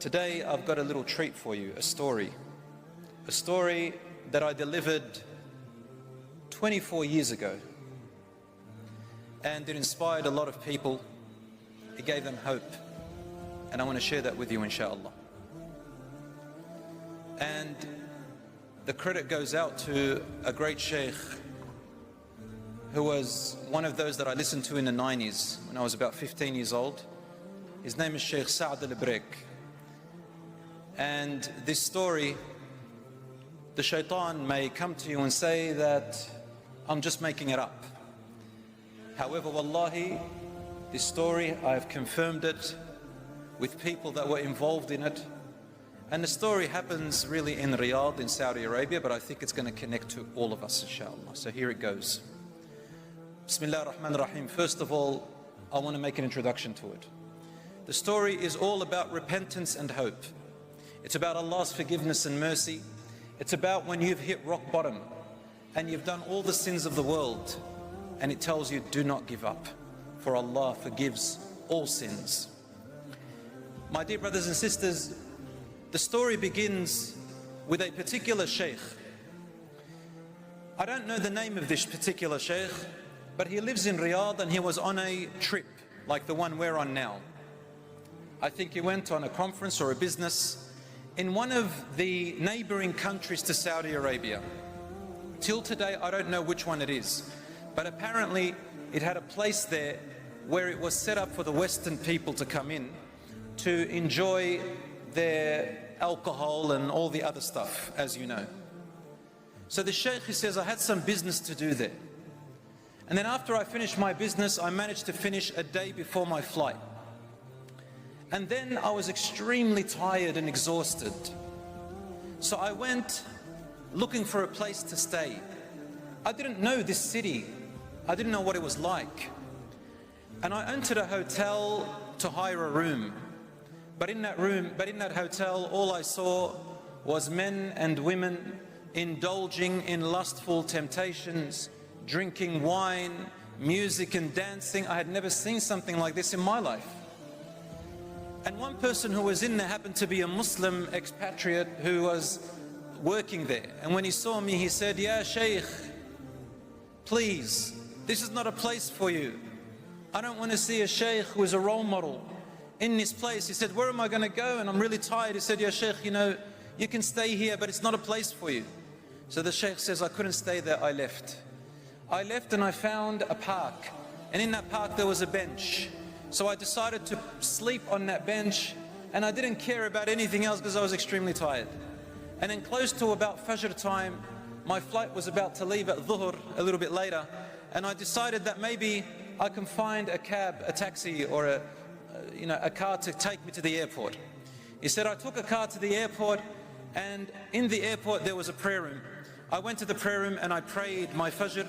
Today I've got a little treat for you, a story that I delivered 24 years ago, and it inspired a lot of people. It gave them hope, and I want to share that with you, inshallah. And the credit goes out to a great sheikh who was one of those that I listened to in the 90s when I was about 15 years old. His name is Sheikh Saad al-Breek. And this story, the shaitan may come to you and say that I'm just making it up. However, wallahi, this story, I've confirmed it with people that were involved in it. And the story happens really in Riyadh in Saudi Arabia, but I think it's going to connect to all of us, inshallah. So here it goes. Bismillah ar-Rahman ar-Rahim. First of all, I want to make an introduction to it. The story is all about repentance and hope. It's about Allah's forgiveness and mercy. It's about when you've hit rock bottom and you've done all the sins of the world, and it tells you, do not give up, for Allah forgives all sins. My dear brothers and sisters, the story begins with a particular sheikh. I don't know the name of this particular sheikh, but he lives in Riyadh and he was on a trip like the one we're on now. I think he went on a conference or a business in one of the neighboring countries to Saudi Arabia. Till today, I don't know which one it is, but apparently it had a place there where it was set up for the Western people to come in to enjoy their alcohol and all the other stuff, as you know. So the sheikh, he says, I had some business to do there. And then after I finished my business, I managed to finish a day before my flight. And then I was extremely tired and exhausted. So I went looking for a place to stay. I didn't know this city. I didn't know what it was like. And I entered a hotel to hire a room. But in that hotel, all I saw was men and women indulging in lustful temptations, drinking wine, music and dancing. I had never seen something like this in my life. And one person who was in there happened to be a Muslim expatriate who was working there. And when he saw me, he said, "Ya Shaykh, please, this is not a place for you. I don't want to see a Shaykh who is a role model in this place." He said, "Where am I going to go? And I'm really tired." He said, "Ya Shaykh, you know, you can stay here, but it's not a place for you." So the Shaykh says, "I couldn't stay there, I left. I left and I found a park. And in that park there was a bench. So I decided to sleep on that bench, and I didn't care about anything else because I was extremely tired. And then close to about Fajr time, my flight was about to leave at Dhuhr a little bit later, and I decided that maybe I can find a cab, a taxi, or a car to take me to the airport." He said, "I took a car to the airport, and in the airport there was a prayer room. I went to the prayer room and I prayed my Fajr.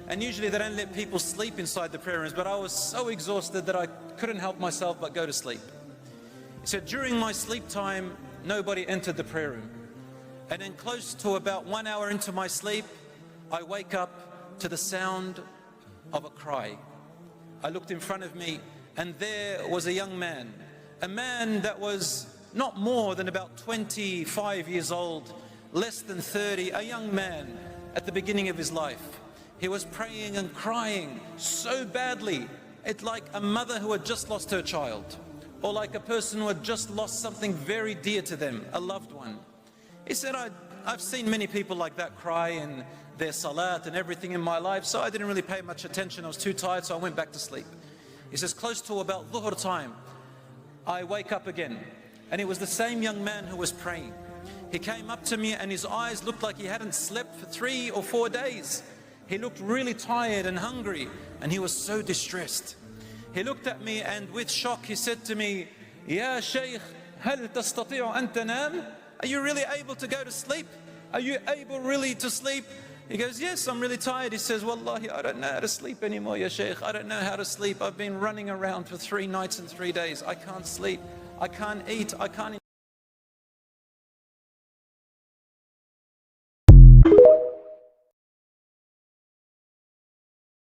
And usually they don't let people sleep inside the prayer rooms, but I was so exhausted that I couldn't help myself but go to sleep." He said, "During my sleep time, nobody entered the prayer room. And then close to about 1 hour into my sleep, I wake up to the sound of a cry. I looked in front of me, and there was a young man, a man that was not more than about 25 years old, less than 30, a young man at the beginning of his life. He was praying and crying so badly. It's like a mother who had just lost her child, or like a person who had just lost something very dear to them, a loved one." He said, I've seen many people like that cry in their salat and everything in my life, so I didn't really pay much attention. I was too tired, so I went back to sleep. He says, close to about Dhuhr time, I wake up again, and it was the same young man who was praying. He came up to me and his eyes looked like he hadn't slept for 3 or 4 days. He looked really tired and hungry, and he was so distressed. He looked at me, and with shock he said to me, "Ya Shaykh, hal tastati'u an tanam?" Are you really able to go to sleep? Are you able really to sleep? He goes, "Yes, I'm really tired." He says, "Wallahi, I don't know how to sleep anymore, Ya Shaykh. I don't know how to sleep. I've been running around for 3 nights and 3 days. I can't sleep. I can't eat. I can't